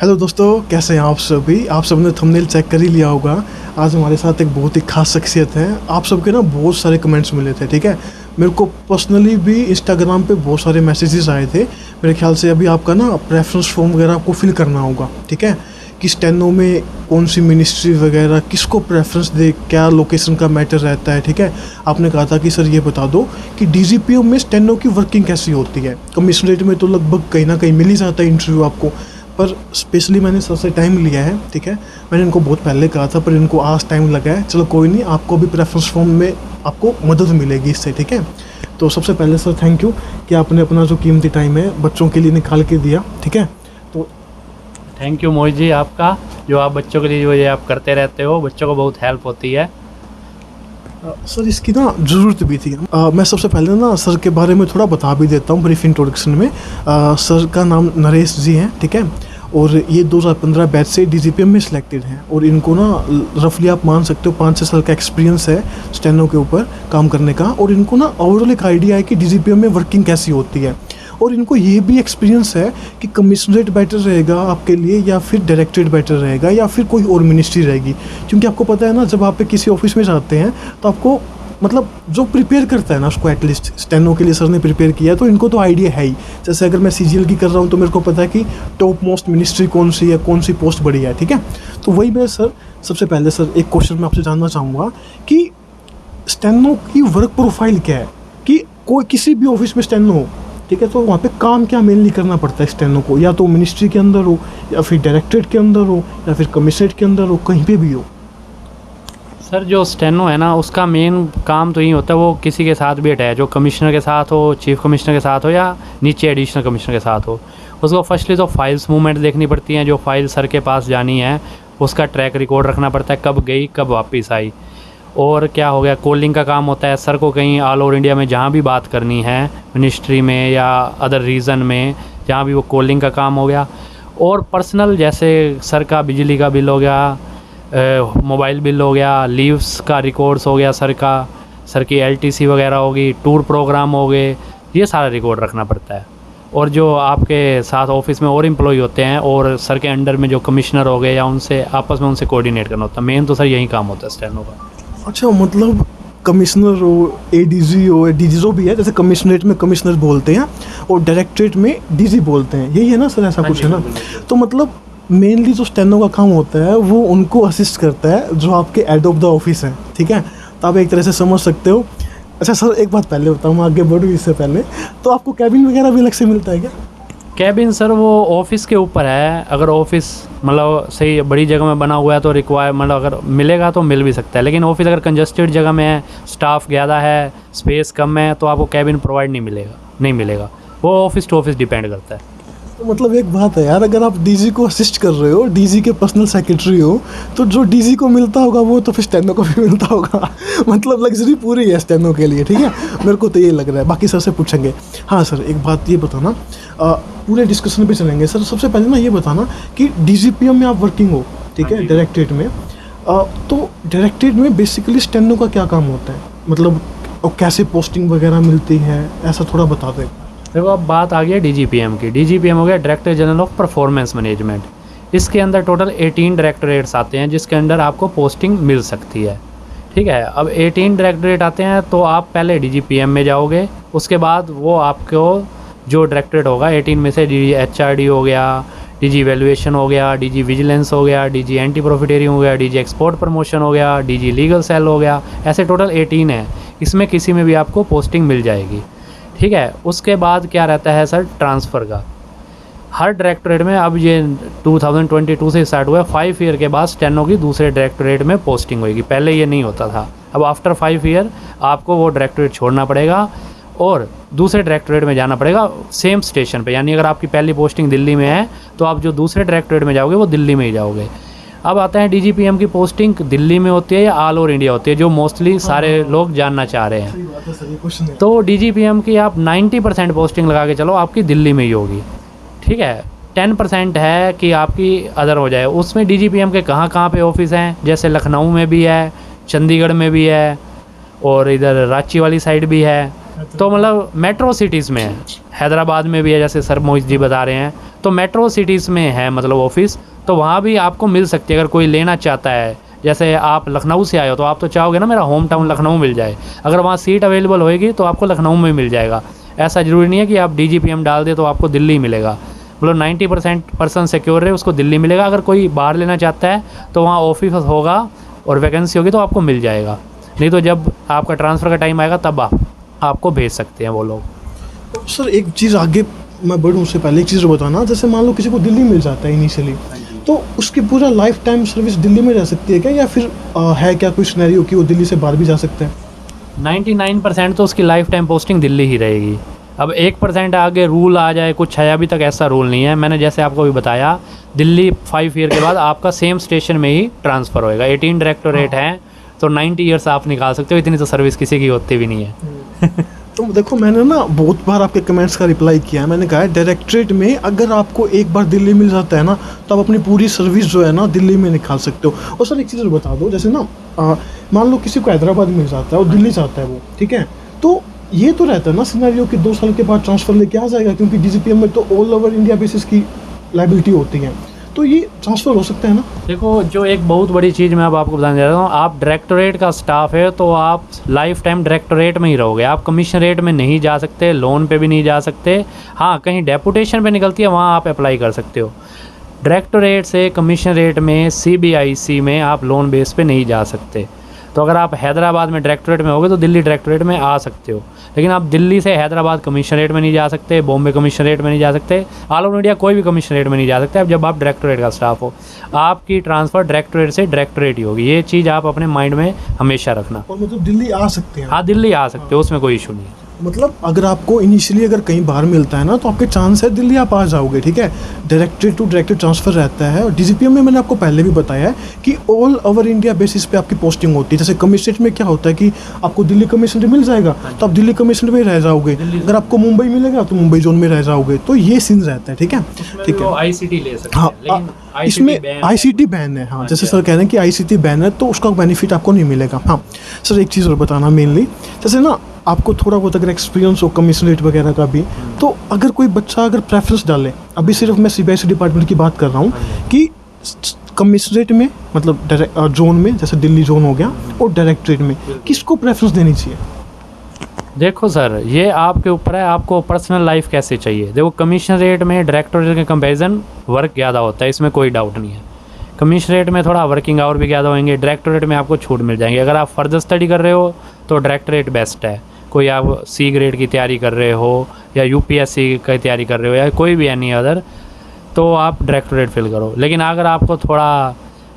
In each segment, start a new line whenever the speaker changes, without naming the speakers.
Hello दोस्तों, कैसे हैं आप सभी। आप सबने थंबनेल चेक कर ही लिया होगा। आज हमारे साथ एक बहुत ही खास शख्सियत है। आप सबके ना बहुत सारे कमेंट्स मिले थे, ठीक है। मेरे को पर्सनली भी इंस्टाग्राम पे बहुत सारे मैसेजेस आए थे। मेरे ख्याल से अभी आपका ना प्रेफरेंस फॉर्म वगैरह आपको फिल करना होगा, ठीक है। कि स्टेनो में कौन सी मिनिस्ट्री वगैरह किसको प्रेफरेंस दे, क्या लोकेशन का मैटर रहता है, ठीक है। आपने कहा था कि सर ये बता दो कि डीजीपीओ में स्टेनो की वर्किंग कैसी होती है। कमिश्नरेट में तो लगभग कहीं ना कहीं मिल ही जाता है इंटरव्यू आपको, पर स्पेशली मैंने सबसे टाइम लिया है, ठीक है। मैंने इनको बहुत पहले कहा था पर इनको आज टाइम लगा है। चलो कोई नहीं, आपको भी प्रेफरेंस फॉर्म में आपको मदद मिलेगी इससे, ठीक है। तो सबसे पहले सर थैंक यू कि आपने अपना जो कीमती टाइम है बच्चों के लिए निकाल के दिया, ठीक है। तो
थैंक यू मोहित जी आपका, जो आप बच्चों के लिए जो ये आप करते रहते हो, बच्चों को बहुत हेल्प होती है।
सर इसकी ना ज़रूरत भी थी। मैं सबसे पहले ना सर के बारे में थोड़ा बता भी देता हूँ ब्रीफ इंट्रोडक्शन में। सर का नाम नरेश जी हैं, ठीक है। और ये 2015 बैच से डीजीपीएम में सिलेक्टेड हैं और इनको ना रफली आप मान सकते हो 5-6 साल का एक्सपीरियंस है स्टेनो के ऊपर काम करने का। और इनको ना ओवरऑल एक आइडिया है कि डीजीपीएम में वर्किंग कैसी होती है। और इनको ये भी एक्सपीरियंस है कि कमिश्नरेट बेटर रहेगा आपके लिए या फिर डायरेक्टरेट बेटर रहेगा या फिर कोई और मिनिस्ट्री रहेगी। क्योंकि आपको पता है ना, जब आप किसी ऑफिस में जाते हैं तो आपको मतलब जो प्रिपेयर करता है ना उसको, एटलीस्ट स्टेनो के लिए सर ने प्रिपेयर किया, तो इनको तो आइडिया है ही। जैसे अगर मैं सीजीएल की कर रहा हूँ तो मेरे को पता है कि टॉप मोस्ट मिनिस्ट्री कौन सी है, कौन सी पोस्ट बढ़िया है, ठीक है। तो वही मैं सर सबसे पहले सर एक क्वेश्चन मैं आपसे जानना चाहूँगा कि स्टेनो की वर्क प्रोफाइल क्या है। कि कोई किसी भी ऑफिस में स्टेनो हो, ठीक है, तो वहाँ पे काम क्या मेनली करना पड़ता है स्टेनो को। या तो मिनिस्ट्री के अंदर हो या फिर डायरेक्टरेट के अंदर हो या फिर कमिश्नरेट के अंदर हो, कहीं पे भी हो।
सर जो स्टेनो है ना, उसका मेन काम तो यही होता है, वो किसी के साथ भी अटैच हो, कमिश्नर के साथ हो, चीफ कमिश्नर के साथ हो या नीचे एडिशनल कमिश्नर के साथ हो। उसको फर्स्टली तो फाइल्स मूवमेंट देखनी पड़ती हैं। जो फाइल सर के पास जानी है उसका ट्रैक रिकॉर्ड रखना पड़ता है, कब गई कब वापस आई। और क्या हो गया, कॉलिंग का काम होता है। सर को कहीं ऑल ओवर इंडिया में जहाँ भी बात करनी है, मिनिस्ट्री में या अदर रीजन में, जहाँ भी वो कॉलिंग का काम हो गया। और पर्सनल जैसे सर का बिजली का बिल हो गया, मोबाइल बिल हो गया, लीव्स का रिकॉर्ड्स हो गया सर का, सर की एलटीसी वगैरह होगी, टूर प्रोग्राम हो गए, ये सारा रिकॉर्ड रखना पड़ता है। और जो आपके साथ ऑफिस में और एम्प्लॉय होते हैं और सर के अंडर में जो कमिश्नर हो गए या उनसे आपस में उनसे कोऑर्डिनेट करना होता है। मेन तो सर यही काम होता है स्टेनो का।
अच्छा, मतलब कमिश्नर हो, एडीजी हो, डीजी जो भी है, जैसे कमिश्नरेट में कमिश्नर बोलते हैं और डायरेक्टरेट में डीजी बोलते हैं, यही है ना सर, ऐसा कुछ है ना। तो मतलब मेनली जो स्टेनो का काम होता है वो उनको असिस्ट करता है जो आपके हेड ऑफ द ऑफिस है, ठीक है। तो आप एक तरह से समझ सकते हो। अच्छा सर, एक बात पहले बताऊँ, मैं आगे बढ़ूँ इससे पहले, तो आपको कैबिन वगैरह भी अलग से मिलता है क्या?
कैबिन सर वो ऑफिस के ऊपर है। अगर ऑफिस मतलब सही बड़ी जगह में बना हुआ है तो रिक्वायर मतलब अगर मिलेगा तो मिल भी सकता है। लेकिन ऑफिस अगर कंजस्टेड जगह में है, स्टाफ ज़्यादा है, स्पेस कम है, तो आपको कैबिन प्रोवाइड नहीं मिलेगा। वो ऑफिस टू ऑफिस डिपेंड करता है।
तो मतलब एक बात है यार, अगर आप डीजी को असिस्ट कर रहे हो, डीजी के पर्सनल सेक्रेटरी हो, तो जो डीजी को मिलता होगा वो तो फिर स्टेनो को भी मिलता होगा। मतलब लग्जरी पूरी है स्टेनो के लिए, ठीक है। मेरे को तो ये लग रहा है, बाकी सर से पूछेंगे। हाँ सर, एक बात ये बताना, पूरे डिस्कशन पे चलेंगे सर। सबसे पहले ना ये बताना कि डीजीपीएम में आप वर्किंग हो, ठीक है, डायरेक्टरेट में। तो डायरेक्टरेट में बेसिकली स्टेनो का क्या काम होता है, मतलब कैसे पोस्टिंग वगैरह मिलती है, ऐसा थोड़ा बता दें।
देखो अब बात आ गई है डीजीपीएम की। डीजीपीएम हो गया director general of performance management. इसके अंदर टोटल 18 डायरेक्टरेट्स आते हैं जिसके अंदर आपको पोस्टिंग मिल सकती है, ठीक है। अब 18 डायरेक्टरेट आते हैं तो आप पहले डीजीपीएम में जाओगे, उसके बाद वो आपको जो डायरेक्टरेट होगा 18 में से डीजी एचआरडी हो गया, डीजी वैल्यूएशन हो गया, डीजी विजिलेंस हो गया, डीजी एंटी प्रॉफिटेरिंग हो गया, डीजी एक्सपोर्ट प्रमोशन हो गया, डीजी लीगल सेल हो गया, ऐसे टोटल 18 है। इसमें किसी में भी आपको पोस्टिंग मिल जाएगी, ठीक है। उसके बाद क्या रहता है सर, ट्रांसफ़र का। हर डायरेक्टरेट में अब ये 2022 से स्टार्ट हुआ है, 5 ईयर के बाद स्टेनो की दूसरे डायरेक्टरेट में पोस्टिंग होगी। पहले ये नहीं होता था। अब आफ्टर 5 ईयर आपको वो डायरेक्टरेट छोड़ना पड़ेगा और दूसरे डायरेक्टरेट में जाना पड़ेगा सेम स्टेशन पे। यानी अगर आपकी पहली पोस्टिंग दिल्ली में है तो आप जो दूसरे डायरेक्टरेट में जाओगे वो दिल्ली में ही जाओगे। अब आता है डीजीपीएम की पोस्टिंग दिल्ली में होती है या ऑल ओवर इंडिया होती है, जो मोस्टली सारे लोग जानना चाह रहे हैं। तो डीजीपीएम की आप 90% पोस्टिंग लगा के चलो आपकी दिल्ली में ही होगी, ठीक है। 10% है कि आपकी अदर हो जाए। उसमें डीजीपीएम के कहाँ पे ऑफिस हैं, जैसे लखनऊ में भी है, चंडीगढ़ में भी है और इधर रांची वाली साइड भी है। तो मतलब मेट्रो सिटीज़ में है, हैदराबाद में भी है, जैसे सर मोहित जी बता रहे हैं। तो मेट्रो सिटीज़ में है मतलब ऑफिस, तो वहाँ भी आपको मिल सकती है अगर कोई लेना चाहता है। जैसे आप लखनऊ से आए हो तो आप तो चाहोगे ना मेरा होम टाउन लखनऊ मिल जाए, अगर वहाँ सीट अवेलेबल होएगी तो आपको लखनऊ में मिल जाएगा। ऐसा ज़रूरी नहीं है कि आप DGPM डाल दे तो आपको दिल्ली मिलेगा, मतलब 90% सिक्योर है उसको दिल्ली मिलेगा। अगर कोई बाहर लेना चाहता है तो वहाँ ऑफिस होगा और वैकेंसी होगी तो आपको मिल जाएगा, नहीं तो जब आपका ट्रांसफ़र का टाइम आएगा तब आपको भेज सकते हैं वो लोग।
सर एक चीज़ आगे मैं बढ़ूँ उससे पहले एक चीज़ बताना, जैसे मान लो किसी को दिल्ली मिल जाता है इनिशियली, तो उसकी पूरा लाइफ टाइम सर्विस दिल्ली में रह सकती है क्या, या फिर है क्या कोई सिनेरियो कि वो दिल्ली से बाहर भी जा सकते हैं?
99% तो उसकी लाइफ टाइम पोस्टिंग दिल्ली ही रहेगी। अब 1% आगे रूल आ जाए कुछ है, अभी तक ऐसा रूल नहीं है। मैंने जैसे आपको भी बताया, दिल्ली 5 ईयर के बाद आपका सेम स्टेशन में ही ट्रांसफ़र होएगा। 18 डायरेक्टोरेट हैं तो 90 ईयर्स आप निकाल सकते हो, इतनी तो सर्विस किसी की होती भी नहीं है।
तो देखो मैंने ना बहुत बार आपके कमेंट्स का रिप्लाई किया है, मैंने कहा है डायरेक्टरेट में अगर आपको एक बार दिल्ली मिल जाता है ना तो आप अपनी पूरी सर्विस जो है ना दिल्ली में निकाल सकते हो। और सर एक चीज़ बता दो, जैसे ना मान लो किसी को हैदराबाद मिल जाता है और दिल्ली जाता है वो, ठीक है, तो ये तो रहता है ना सिनेरियो कि 2 साल के बाद ट्रांसफ़र लेके आ जाएगा, क्योंकि DGPM में तो ऑल ओवर इंडिया बेसिस की लायबिलिटी होती है, तो ये ट्रांसफ़र हो सकता है ना?
देखो जो एक बहुत बड़ी चीज़ मैं अब आपको बताने जा रहा हूँ, आप डायरेक्टोरेट का स्टाफ है तो आप लाइफ टाइम डायरेक्टोरेट में ही रहोगे, आप कमिश्नरेट में नहीं जा सकते, लोन पे भी नहीं जा सकते। हाँ कहीं डेपुटेशन पे निकलती है वहाँ आप अप्लाई कर सकते हो। डायरेक्टोरेट से कमिश्नरेट में CBIC में आप लोन बेस पे नहीं जा सकते। तो अगर आप हैदराबाद में डायरेक्टोरेट में होगे तो दिल्ली डायरेक्टोरेट में आ सकते हो, लेकिन आप दिल्ली से हैदराबाद कमिश्नरेट में नहीं जा सकते, बॉम्बे कमिश्नरेट में नहीं जा सकते, ऑल ओवर इंडिया कोई भी कमिश्नरेट में नहीं जा सकते। अब जब आप डायरेक्टोरेट का स्टाफ हो, आपकी ट्रांसफ़र डायरेक्टोरेट से डायरेक्टोरेट ही होगी। ये चीज़ आप अपने माइंड में हमेशा रखना।
और मतलब दिल्ली आ सकते हैं?
हाँ दिल्ली आ सकते हो, उसमें कोई इशू नहीं है।
मतलब अगर आपको इनिशियली अगर कहीं बाहर मिलता है ना तो आपके चांस है दिल्ली आप आ जाओगे, ठीक है। डायरेक्टरेट टू डायरेक्टर ट्रांसफ़र रहता है। और DGPM में मैंने आपको पहले भी बताया है कि ऑल ओवर इंडिया बेसिस पे आपकी पोस्टिंग होती है। जैसे कमिश्नरेट में क्या होता है कि आपको दिल्ली कमिश्नरेट मिल जाएगा तो आप दिल्ली कमिश्नरेट में रह जाओगे, अगर आपको मुंबई मिलेगा तो मुंबई जोन में रह जाओगे, तो ये सीन रहता है, ठीक है। ठीक है,
ICT ले सकते
हाँ
हैं, लेकिन
इसमें ICT बैन है। हाँ जैसे सर कह रहे हैं कि ICT बैन है तो उसका बेनिफिट आपको नहीं मिलेगा। हाँ सर एक चीज़ और बताना मेनली, जैसे ना आपको थोड़ा बहुत अगर एक्सपीरियंस हो कमिश्नरेट वगैरह का भी, तो अगर कोई बच्चा अगर प्रेफरेंस डाले, अभी सिर्फ मैं CBIC डिपार्टमेंट की बात कर रहा हूँ कि कमिश्नरेट में मतलब जोन में, जैसे दिल्ली जोन हो गया, और डायरेक्टरेट में किसको प्रेफरेंस देनी चाहिए?
देखो सर ये आपके ऊपर है, आपको पर्सनल लाइफ कैसे चाहिए। देखो कमिश्नरेट में डायरेक्टोरेट के कंपैरिजन वर्क ज़्यादा होता है, इसमें कोई डाउट नहीं है। कमिश्नरेट में थोड़ा वर्किंग आवर भी ज़्यादा होंगे, डायरेक्टोरेट में आपको छूट मिल जाएंगे। अगर आप फर्दर स्टडी कर रहे हो तो डायरेक्टोरेट बेस्ट है। कोई आप C ग्रेड की तैयारी कर रहे हो या UPSC की तैयारी कर रहे हो या कोई भी एनी अदर, तो आप डायरेक्टोरेट फिल करो। लेकिन अगर आपको थोड़ा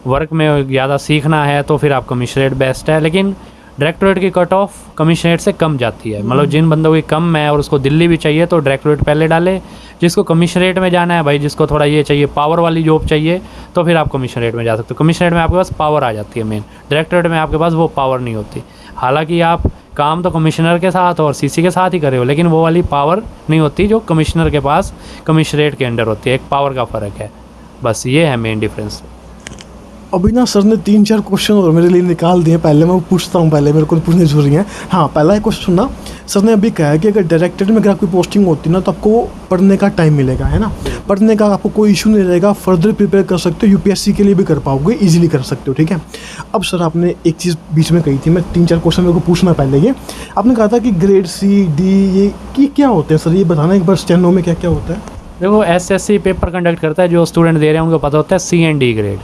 वर्क में ज़्यादा सीखना है तो फिर आप कमिश्नरेट बेस्ट है। लेकिन डायरेक्टोरेट की कट ऑफ कमिश्नरेट से कम जाती है, मतलब जिन बंदों की कम है और उसको दिल्ली भी चाहिए तो डायरेक्टोरेट पहले डाले। जिसको कमिश्नरेट में जाना है भाई, जिसको थोड़ा ये चाहिए पावर वाली जॉब चाहिए, तो फिर आप कमिश्नरेट में जा सकते हो। कमिश्नरेट में आपके पास पावर आ जाती है मेन, डायरेक्टोरेट में आपके पास वो पावर नहीं होती। हालांकि आप काम तो कमिश्नर के साथ और CC के साथ ही कर रहे हो, लेकिन वो वाली पावर नहीं होती जो कमिश्नर के पास कमिश्नरेट के अंडर होती है। एक पावर का फ़र्क है, बस ये है मेन डिफरेंस।
अभी ना सर ने 3-4 क्वेश्चन और मेरे लिए निकाल दिए, पहले मैं पूछता हूँ, पहले मेरे को पूछने जरूरी है। हाँ पहला क्वेश्चन ना सर ने अभी कहा है कि अगर डायरेक्टरेट में अगर आपकी पोस्टिंग होती है ना तो आपको पढ़ने का टाइम मिलेगा, है ना। पढ़ने का आपको कोई इशू नहीं रहेगा, फर्दर प्रिपेयर कर सकते हो, UPSC के लिए भी कर पाओगे, इजीली कर सकते हो, ठीक है। अब सर आपने एक चीज़ बीच में कही थी, मैं 3-4 क्वेश्चन मेरे को पूछना पहले ये, आपने कहा था कि ग्रेड C D ये क्या होते हैं सर, ये बताना एक बार स्टेनो में क्या क्या होता है।
देखो SSC पेपर कंडक्ट करता है, जो स्टूडेंट दे रहे हैं उनको पता होता है C and D grade.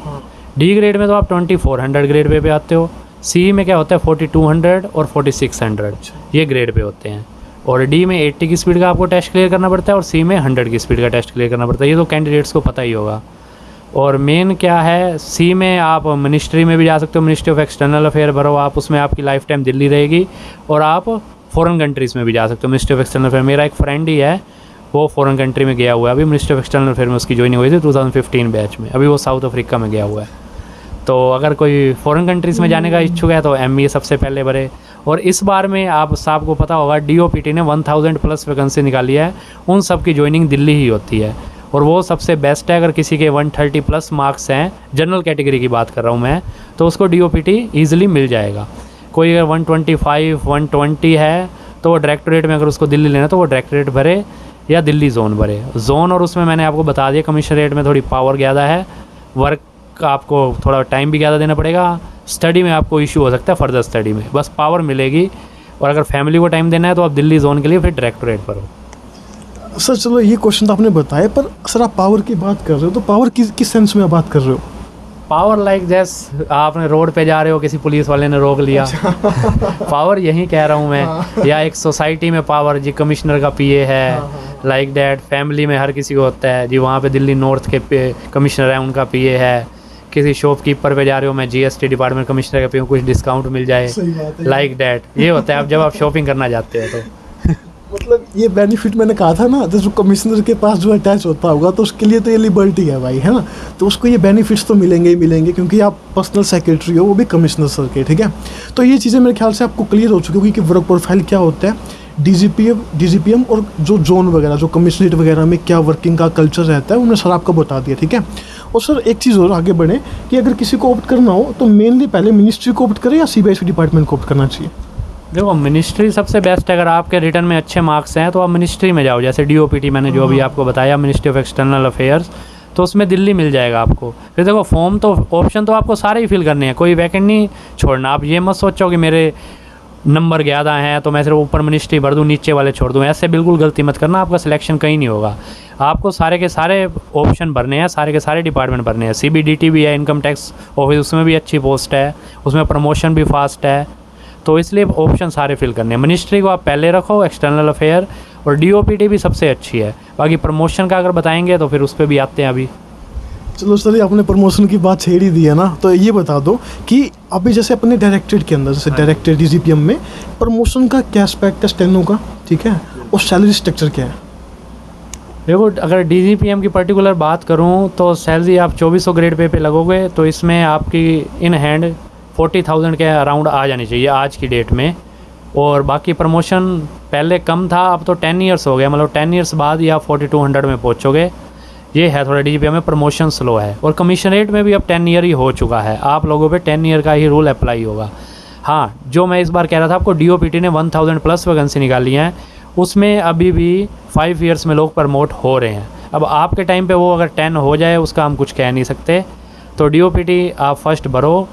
D grade में तो आप 2400 ग्रेड पे आते हो, C में क्या होता है 4200 और 4600, ये ग्रेड पे होते हैं। और D में 80 की स्पीड का आपको टेस्ट क्लियर करना पड़ता है और C में 100 की स्पीड का टेस्ट क्लियर करना पड़ता है, ये तो कैंडिडेट्स को पता ही होगा। और मेन क्या है, C में आप मिनिस्ट्री में भी जा सकते हो, मिनिस्ट्री ऑफ एक्सटर्नल अफेयर भरो आप, उसमें आपकी लाइफ टाइम दिल्ली रहेगी। और आप फॉरेन कंट्रीज़ में भी जा सकते हो, मिनिस्ट्री ऑफ एक्सटर्नल अफेयर। मेरा एक फ्रेंड ही है, वो फॉरेन कंट्री में गया हुआ है, अभी मिनिस्ट्री ऑफ एक्सटर्नल अफेयर में उसकी ज्वाइनिंग हुई थी 2015 बैच में, अभी वो साउथ अफ्रीका में गया हुआ है। तो अगर कोई फॉरेन कंट्रीज़ में जाने का इच्छुक है तो MBA सबसे पहले भरे। और इस बार में आप साहब को पता होगा DOPT ने 1000+ वैकेंसी निकाली है, उन सब की ज्वाइनिंग दिल्ली ही होती है और वो सबसे बेस्ट है। अगर किसी के 130+ मार्क्स हैं, जनरल कैटेगरी की बात कर रहा हूँ मैं, तो उसको DOPT ईजिली मिल जाएगा। कोई अगर 125 120 है तो वो डायरेक्टोरेट में, अगर उसको दिल्ली लेना तो वो डायरेक्टोरेट भरे, या दिल्ली जोन भरे। जोन और उसमें मैंने आपको बता दिया कमिश्नरेट में थोड़ी पावर ज़्यादा है, वर्क आपको थोड़ा टाइम भी ज़्यादा देना पड़ेगा, स्टडी में आपको इशू हो सकता है फर्दर स्टडी में, बस पावर मिलेगी। और अगर फैमिली को टाइम देना है तो आप दिल्ली जोन के लिए फिर डायरेक्टोरेट पर हो।
सर चलो ये क्वेश्चन तो आपने बताया, पर सर आप पावर की बात कर रहे हो तो पावर किस सेंस में आप बात कर रहे हो?
पावर लाइक जैस आपने रोड पे जा रहे हो, किसी पुलिस वाले ने रोक लिया, पावर यही कह रहा हूँ मैं। या एक सोसाइटी में पावर जी कमिश्नर का पीए है, लाइक दैट। फैमिली में हर किसी को होता है जी, वहाँ पे दिल्ली नॉर्थ के कमिश्नर है उनका पीए है। किसी शॉपकीपर पे जा रहे हो, मैं जीएसटी डिपार्टमेंट कमिश्नर का पीए हूँ, कुछ डिस्काउंट मिल जाए, लाइक दैट। ये होता है आप जब आप शॉपिंग करना जाते हो तो।
मतलब ये बेनिफिट मैंने कहा था ना, जो कमिश्नर के पास जो अटैच होता होगा तो उसके लिए तो ये लिबर्टी है भाई, है ना। तो उसको ये बेनिफिट्स तो मिलेंगे ही मिलेंगे, क्योंकि आप पर्सनल सेक्रेटरी हो, वो भी कमिश्नर सर के, ठीक है। तो ये चीज़ें मेरे ख्याल से आपको क्लियर हो चुकी होगी कि वर्क प्रोफाइल क्या होता है, डीजीपीएम और जो जोन वगैरह, जो कमिश्नरेट वगैरह में क्या वर्किंग का कल्चर रहता है, उन्होंने सर आपको बता दिया, ठीक है। और सर एक चीज़ और आगे बढ़े कि अगर किसी को ऑप्ट करना हो तो मेनली पहले मिनिस्ट्री को ऑप्ट करें या सीबीएसई डिपार्टमेंट को ऑप्ट करना चाहिए?
देखो मिनिस्ट्री सबसे बेस्ट है। अगर आपके रिटर्न में अच्छे मार्क्स हैं तो आप मिनिस्ट्री में जाओ, जैसे डीओपीटी मैंने जो अभी आपको बताया, मिनिस्ट्री ऑफ एक्सटर्नल अफेयर्स, तो उसमें दिल्ली मिल जाएगा आपको। फिर देखो फॉर्म तो ऑप्शन तो आपको सारे ही फिल करने हैं, कोई वैकेंट नहीं छोड़ना। आप ये मत सोचो कि मेरे नंबर ज़्यादा हैं तो मैं सिर्फ ऊपर मिनिस्ट्री भर दूँ, नीचे वाले छोड़ दूँ, ऐसे बिल्कुल गलती मत करना। आपका सिलेक्शन कहीं नहीं होगा, आपको सारे के सारे ऑप्शन भरने हैं, सारे के सारे डिपार्टमेंट भरने हैं। सीबीडीटी भी है, इनकम टैक्स ऑफिस, उसमें भी अच्छी पोस्ट है, उसमें प्रमोशन भी फास्ट है, तो इसलिए ऑप्शन सारे फिल करने हैं। मिनिस्ट्री को आप पहले रखो, एक्सटर्नल अफेयर, और डीओपीटी भी सबसे अच्छी है। बाकी प्रमोशन का अगर बताएंगे तो फिर उस पर भी आते हैं अभी।
चलो सर, आपने प्रमोशन की बात छेड़ ही दी है ना, तो ये बता दो कि अभी जैसे अपने डायरेक्टरेट के अंदर, जैसे डायरेक्टर डीजीपीएम में प्रमोशन का क्या एस्पेक्ट है स्टेनो का, ठीक है, और सैलरी स्ट्रक्चर क्या है?
देखो अगर डीजीपीएम की पर्टिकुलर बात करूं तो सैलरी आप 2400 ग्रेड पे लगोगे तो इसमें आपकी इन हैंड 40,000 के अराउंड आ जानी चाहिए आज की डेट में। और बाकी प्रमोशन पहले कम था, अब तो 10 ईयर्स हो गया, मतलब 10 ईयर्स बाद ही आप 4200 में पहुँचोगे। ये है थोड़ा डीजीपीएम में प्रमोशन स्लो है। और कमिश्नरेट में भी अब 10 ईयर ही हो चुका है, आप लोगों पे 10 ईयर का ही रूल अप्लाई होगा। हाँ, जो मैं इस बार कह रहा था आपको, डीओपीटी ने 1000 प्लस वैकेंसी निकाली हैं, उसमें अभी भी 5 ईयर्स में लोग प्रमोट हो रहे हैं। अब आपके टाइम पे वो अगर 10 हो जाए उसका हम कुछ कह नहीं सकते। तो डीओपीटी आप फर्स्ट भरो,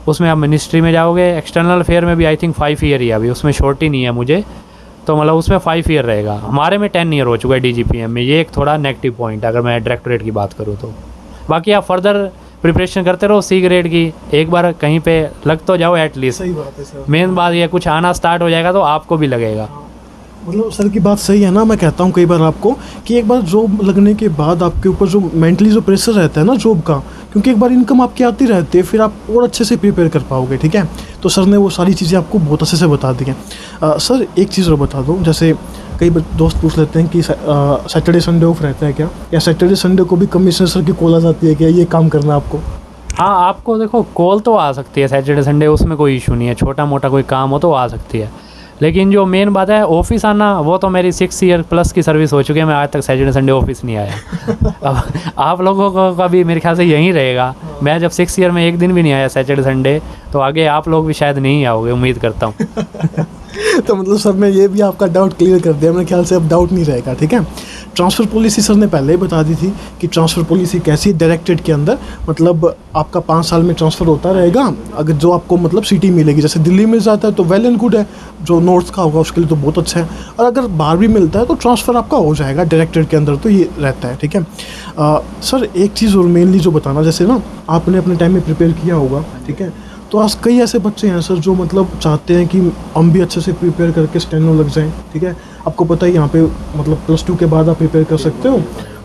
उसमें आप मिनिस्ट्री में जाओगे। एक्सटर्नल अफेयर में भी आई थिंक 5 ईयर ही अभी, उसमें शॉर्ट ही नहीं है मुझे, तो मतलब उसमें 5 ईयर रहेगा। हमारे में 10 ईयर हो चुका है डीजीपीएम में, ये एक थोड़ा नेगेटिव पॉइंट है अगर मैं डायरेक्टरेट की बात करूँ तो। बाकी आप फर्दर प्रिपरेशन करते रहो सी ग्रेड की, एक बार कहीं पे लग तो जाओ एटलीस्ट।
सही बात है सर।
मेन बात ये, कुछ आना स्टार्ट हो जाएगा तो आपको भी लगेगा।
मतलब सर की बात सही है ना, मैं कहता हूँ कई बार आपको कि एक बार जॉब लगने के बाद आपके ऊपर जो मेंटली जो प्रेशर रहता है ना जॉब का, क्योंकि एक बार इनकम आपकी आती रहती है, फिर आप और अच्छे से प्रिपेयर कर पाओगे, ठीक है। तो सर ने वो सारी चीज़ें आपको बहुत अच्छे से बता दी हैं। सर एक चीज़ और बता दो, जैसे कई दोस्त पूछ लेते हैं कि सैटरडे संडे ऑफ रहता है क्या, या सैटरडे संडे को भी कमिश्नर सर की कॉल आ जाती है क्या, ये काम करना आपको?
हाँ, आपको देखो कॉल तो आ सकती है सैटरडे संडे, उसमें कोई इशू नहीं है, छोटा मोटा कोई काम हो तो आ सकती है। लेकिन जो मेन बात है ऑफिस आना, वो तो मेरी 6 ईयर प्लस की सर्विस हो चुकी है, मैं आज तक सैटरडे संडे ऑफिस नहीं आया। अब आप लोगों को का भी मेरे ख्याल से यहीं रहेगा। मैं जब 6 ईयर में एक दिन भी नहीं आया सैटरडे संडे, तो आगे आप लोग भी शायद नहीं आओगे, उम्मीद करता हूँ।
तो मतलब सर ने ये भी आपका डाउट क्लियर कर दिया, मेरे ख्याल से अब डाउट नहीं रहेगा, ठीक है। ट्रांसफ़र पॉलिसी सर ने पहले ही बता दी थी कि ट्रांसफ़र पॉलिसी कैसी है डायरेक्टरेट के अंदर, मतलब आपका 5 साल में ट्रांसफ़र होता रहेगा। अगर जो आपको मतलब सिटी मिलेगी, जैसे दिल्ली मिल जाता है तो वेल एंड गुड है, जो नॉर्थ का होगा उसके लिए तो बहुत अच्छा है, और अगर बाहर भी मिलता है तो ट्रांसफ़र आपका हो जाएगा डायरेक्टरेट के अंदर, तो ये रहता है, ठीक है। सर एक चीज़ और मेनली जो बताना, जैसे ना आपने अपने टाइम में प्रिपेयर किया होगा, ठीक है, तो आज कई ऐसे बच्चे हैं सर जो मतलब चाहते हैं कि हम भी अच्छे से प्रिपेयर करके स्टेनो लग जाएं, ठीक है। आपको पता है यहाँ पे मतलब +2 के बाद आप प्रिपेयर कर सकते हो,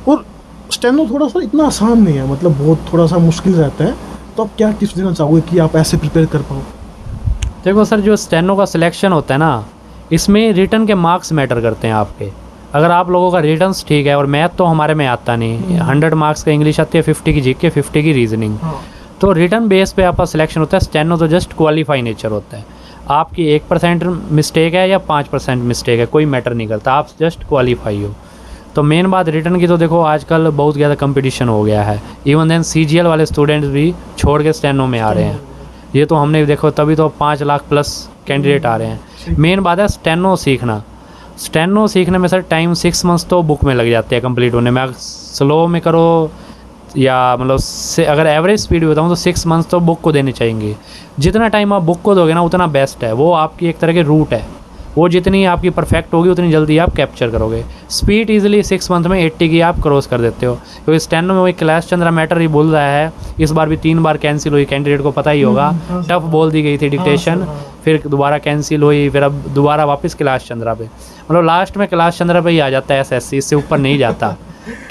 और स्टेनो थोड़ा सा इतना आसान नहीं है, मतलब बहुत थोड़ा सा मुश्किल रहता है। तो आप क्या टिप्स देना चाहोगे कि आप ऐसे प्रिपेयर कर पाओ?
देखो सर, जो स्टेनो का सिलेक्शन होता है ना, इसमें रिटर्न के मार्क्स मैटर करते हैं आपके। अगर आप लोगों का रिटर्न्स ठीक है, और मैथ तो हमारे में आता नहीं, 100 मार्क्स का इंग्लिश आती है, 50 की जीके, 50 की रीजनिंग, तो रिटर्न बेस पे आपका सिलेक्शन होता है। स्टेनो तो जस्ट क्वालिफाई नेचर होता है, आपकी 1% मिस्टेक है या 5% मिस्टेक है, कोई मैटर नहीं करता, आप जस्ट क्वालिफाई हो। तो मेन बात रिटर्न की, तो देखो आजकल बहुत ज़्यादा कंपटीशन हो गया है, इवन देन CGL वाले स्टूडेंट्स भी छोड़ के स्टेनो में आ रहे हैं। ये तो हमने देखो, तभी तो 5 लाख प्लस कैंडिडेट आ रहे हैं। मेन बात है स्टेनो सीखना। स्टेनो सीखने में सर टाइम 6 मंथ्स तो बुक में लग जाते हैं कंप्लीट होने में। स्लो में करो या मतलब से अगर एवरेज स्पीड बताऊँ तो 6 मंथ्स तो बुक को देने चाहिए। जितना टाइम आप बुक को दोगे ना उतना बेस्ट है, वो आपकी एक तरह की रूट है, वो जितनी आपकी परफेक्ट होगी उतनी जल्दी आप कैप्चर करोगे। स्पीड इजीली 6 मंथ में 80 की आप क्रॉस कर देते हो, क्योंकि स्टेनो में वही कैलाश चंद्रा मैटर ही बोल रहा है। इस बार भी 3 बार कैंसिल हुई, कैंडिडेट को पता ही होगा, टफ बोल दी गई थी डिक्टेशन, फिर दोबारा कैंसिल हुई, फिर अब दोबारा वापस कैलाश चंद्रा पे, मतलब लास्ट में कैलाश चंद्रा पे ही आ जाता है SSC, इससे ऊपर नहीं जाता।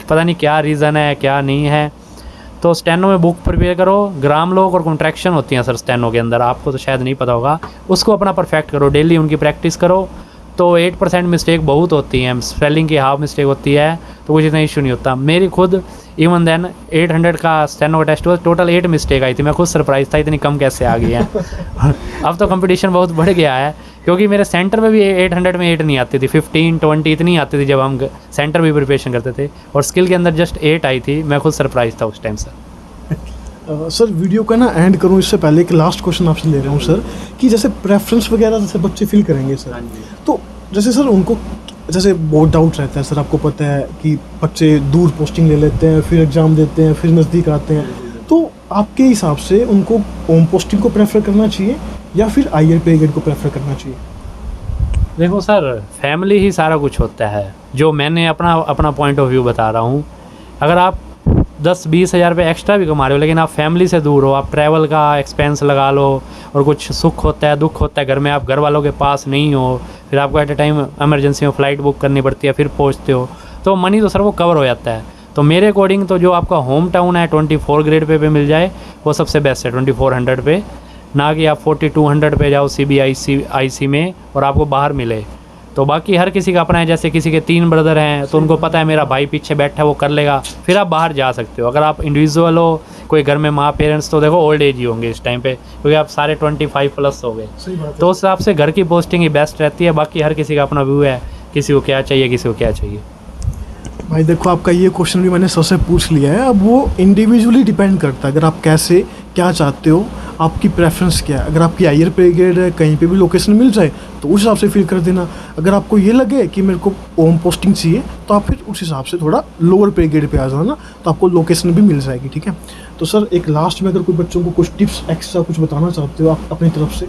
पता नहीं क्या रीज़न है क्या नहीं है। तो स्टेनो में बुक प्रिपेयर करो, ग्राम लोग और कॉन्ट्रैक्शन होती हैं सर स्टेनो के अंदर, आपको तो शायद नहीं पता होगा, उसको अपना परफेक्ट करो, डेली उनकी प्रैक्टिस करो। तो 8% मिस्टेक बहुत होती हैं, स्पेलिंग की हाफ मिस्टेक होती है, तो कुछ इतना इशू नहीं होता। मेरी खुद इवन देन 800 का स्टेनो का टेस्ट हुआ, टोटल 8 मिस्टेक आई थी, मैं खुद सरप्राइज था इतनी कम कैसे आ गई है। अब तो कंपटीशन बहुत बढ़ गया है, क्योंकि मेरे सेंटर में भी 800 में 8 नहीं आती थी, 15, 20 इतनी आती थी जब हम सेंटर भी प्रिपरेशन करते थे, और स्किल के अंदर जस्ट 8 आई थी, मैं खुद सरप्राइज था उस टाइम सर।
सर वीडियो का ना एंड करूँ इससे पहले एक लास्ट क्वेश्चन आपसे ले रहा हूँ सर, कि जैसे प्रेफरेंस वगैरह जैसे बच्चे फील करेंगे सर, तो जैसे सर उनको जैसे बहुत डाउट रहता है सर, आपको पता है कि बच्चे दूर पोस्टिंग ले लेते हैं, फिर एग्ज़ाम देते हैं, फिर नज़दीक आते हैं, तो आपके हिसाब से उनको होम पोस्टिंग को प्रेफर करना चाहिए या फिर हायर पे ग्रेड को प्रेफर करना चाहिए?
देखो सर, फैमिली ही सारा कुछ होता है, जो मैंने अपना पॉइंट ऑफ व्यू बता रहा हूँ। अगर आप 10-20 हज़ार रुपये एक्स्ट्रा भी कमा रहे हो, लेकिन आप फैमिली से दूर हो, आप ट्रैवल का एक्सपेंस लगा लो, और कुछ सुख होता है दुख होता है घर में, आप घर वालों के पास नहीं हो, फिर आपको एट ए टाइम इमरजेंसी में फ़्लाइट बुक करनी पड़ती है, फिर पहुँचते हो, तो मनी तो सर वो कवर हो जाता है। तो मेरे अकॉर्डिंग तो जो आपका होम टाउन है 24 ग्रेड पे मिल जाए वो सबसे बेस्ट है, 2400 पे, ना कि आप 4200 पे जाओ CBIC में और आपको बाहर मिले। तो बाकी हर किसी का अपना है, जैसे किसी के 3 ब्रदर हैं तो उनको पता है मेरा भाई पीछे बैठा है वो कर लेगा, फिर आप बाहर जा सकते हो। अगर आप इंडिविजुअल हो, कोई घर में माँ पेरेंट्स, तो देखो ओल्ड एज ही होंगे इस टाइम पे, क्योंकि आप सारे 25 प्लस हो गए, तो उस हिसाब से घर की पोस्टिंग ही बेस्ट रहती है। बाकी हर किसी का अपना व्यू है, किसी को क्या चाहिए किसी को क्या चाहिए।
भाई देखो, आपका ये क्वेश्चन भी मैंने सबसे पूछ लिया है, अब वो इंडिविजुअली डिपेंड करता है, अगर आप कैसे क्या चाहते हो, आपकी प्रेफरेंस क्या है। अगर आपकी हायर पे ग्रेड है, कहीं पे भी लोकेशन मिल जाए तो उस हिसाब से फिल कर देना। अगर आपको ये लगे कि मेरे को होम पोस्टिंग चाहिए तो आप फिर उस हिसाब से थोड़ा लोअर पे ग्रेड पे आ जाना, तो आपको लोकेशन भी मिल जाएगी, ठीक है। तो सर एक लास्ट में अगर कोई बच्चों को कुछ टिप्स एक्स्ट्रा कुछ बताना चाहते हो आप अपनी तरफ से?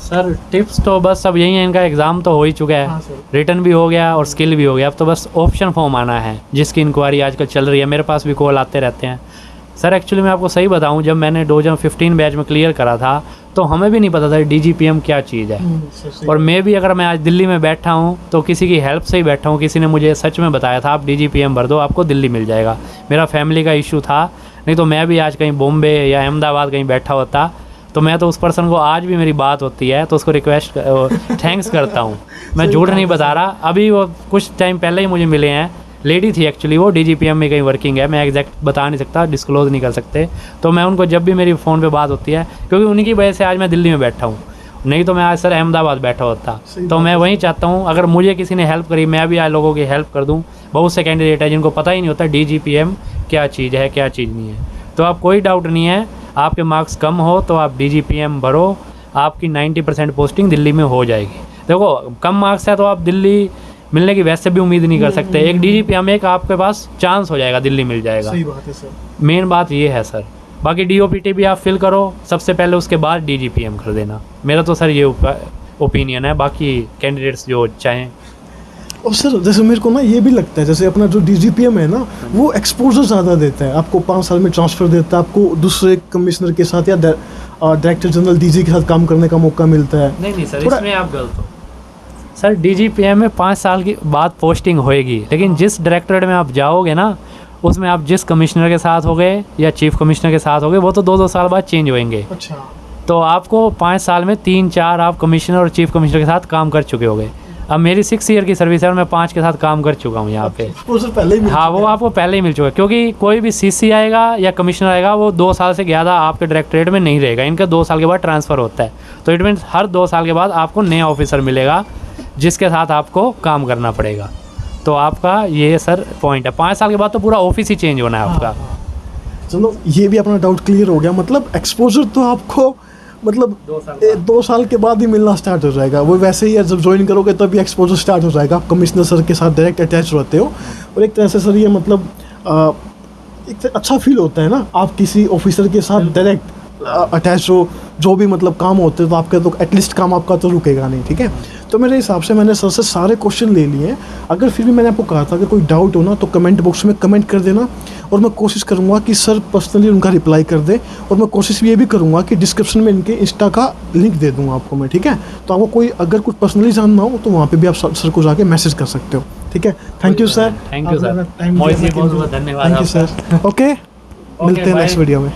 सर टिप्स तो बस अब यही है, इनका एग्ज़ाम तो हो ही चुका है, रिटर्न भी हो गया और स्किल भी हो गया, अब तो बस ऑप्शन फॉर्म आना है, जिसकी इंक्वायरी आजकल चल रही है, मेरे पास भी कॉल आते रहते हैं। सर एक्चुअली मैं आपको सही बताऊं, जब मैंने 2015 बैच में क्लियर करा था तो हमें भी नहीं पता था DGPM क्या चीज़ है। और मैं भी अगर मैं आज दिल्ली में बैठा हूं तो किसी की हेल्प से ही बैठा हूं, किसी ने मुझे सच में बताया था आप DGPM भर दो आपको दिल्ली मिल जाएगा। मेरा फैमिली का इशू था, नहीं तो मैं भी आज कहीं बॉम्बे या अहमदाबाद कहीं बैठा होता। तो मैं तो उस पर्सन को आज भी मेरी बात होती है तो उसको थैंक्स करता हूँ, मैं झूठ नहीं बता रहा। अभी वो कुछ टाइम पहले ही मुझे मिले हैं, लेडी थी एक्चुअली, वो DGPM में कहीं वर्किंग है, मैं एग्जैक्ट बता नहीं सकता, डिस्क्लोज़ नहीं कर सकते। तो मैं उनको जब भी मेरी फ़ोन पे बात होती है, क्योंकि उन्हीं की वजह से आज मैं दिल्ली में बैठा हूँ, नहीं तो मैं आज सर अहमदाबाद बैठा होता। तो मैं वही चाहता हूँ, अगर मुझे किसी ने हेल्प करी मैं भी आज लोगों की हेल्प कर दूँ। बहुत से कैंडिडेट है जिनको पता ही नहीं होता DGPM क्या चीज़ है क्या चीज़ नहीं है। तो आप कोई डाउट नहीं है, आपके मार्क्स कम हो तो आप DGPM भरो, आपकी 90% पोस्टिंग दिल्ली में हो जाएगी। देखो कम मार्क्स है तो आप दिल्ली मिलने की वैसे भी उम्मीद नहीं कर सकते, एक DGPM एक आपके पास चांस हो जाएगा, दिल्ली मिल जाएगा।
सही बात है सर,
मेन बात ये है सर। बाकी DOPT भी आप फिल करो सबसे पहले, उसके बाद DGPM कर देना, मेरा तो सर ये ओपिनियन है, बाकी कैंडिडेट्स जो चाहें।
और सर जैसे मेरे को ना ये भी लगता है, जैसे अपना जो DGPM है ना वो एक्सपोजर ज़्यादा देता है, आपको 5 साल में ट्रांसफ़र देता है, आपको दूसरे कमिश्नर के साथ या डायरेक्टर जनरल DG के साथ काम करने का मौका मिलता है।
नहीं सर, इसमें आप गलत हो सर। DGPM में 5 साल की बाद पोस्टिंग होएगी, लेकिन जिस डायरेक्टरेट में आप जाओगे ना उसमें आप जिस कमिश्नर के साथ हो गए या चीफ कमिश्नर के साथ हो गए वो तो 2-2 साल बाद चेंज होंगे।
अच्छा, तो
आपको 5 साल में 3-4 आप कमिश्नर और चीफ कमिश्नर के साथ काम कर चुके होंगे। अब मेरी 6 ईयर की सर्विस है और मैं 5 के साथ काम कर चुका हूँ यहाँ पे।
पहले ही
हाँ, वो आपको पहले ही मिल चुका है, क्योंकि कोई भी CC आएगा या कमिश्नर आएगा वो 2 साल से ज़्यादा आपके डायरेक्टरेट में नहीं रहेगा, इनका 2 साल के बाद ट्रांसफ़र होता है। तो इट मीन्स हर 2 साल के बाद आपको नया ऑफिसर मिलेगा जिसके साथ आपको काम करना पड़ेगा। तो आपका ये सर पॉइंट है, 5 साल के बाद तो पूरा ऑफिस ही चेंज होना है आपका।
चलो ये भी अपना डाउट क्लियर हो गया, मतलब एक्सपोजर तो आपको मतलब
2 साल
2 साल के बाद ही मिलना स्टार्ट हो जाएगा। वो वैसे ही है, जब ज्वाइन करोगे तभी एक्सपोजर स्टार्ट हो जाएगा, आप कमिश्नर सर के साथ डायरेक्ट अटैच रहते हो। और एक तरह से सर ये मतलब एक अच्छा फील होता है ना, आप किसी ऑफिसर के साथ डायरेक्ट अटैच हो, जो भी मतलब काम होते हैं तो आपका तो एटलीस्ट काम आपका तो रुकेगा नहीं, ठीक है। तो मेरे हिसाब से मैंने सर से सारे क्वेश्चन ले लिए हैं। अगर फिर भी मैंने आपको कहा था अगर कोई डाउट हो ना तो कमेंट बॉक्स में कमेंट कर देना, और मैं कोशिश करूँगा कि सर पर्सनली उनका रिप्लाई कर दे। और मैं कोशिश ये भी करूँगा कि डिस्क्रिप्शन में इनके इंस्टा का लिंक दे दूँगा आपको मैं, ठीक है। तो आपको कोई अगर कुछ पर्सनली जानना हो तो वहाँ पर भी आप सर को जाके मैसेज कर सकते हो, ठीक है। Thank you sir,
thank you sir,
time
Mohit ji बहुत बहुत धन्यवाद
थैंक यू
आपका।
सर। ओके, मिलते हैं
bye.
नेक्स्ट वीडियो में।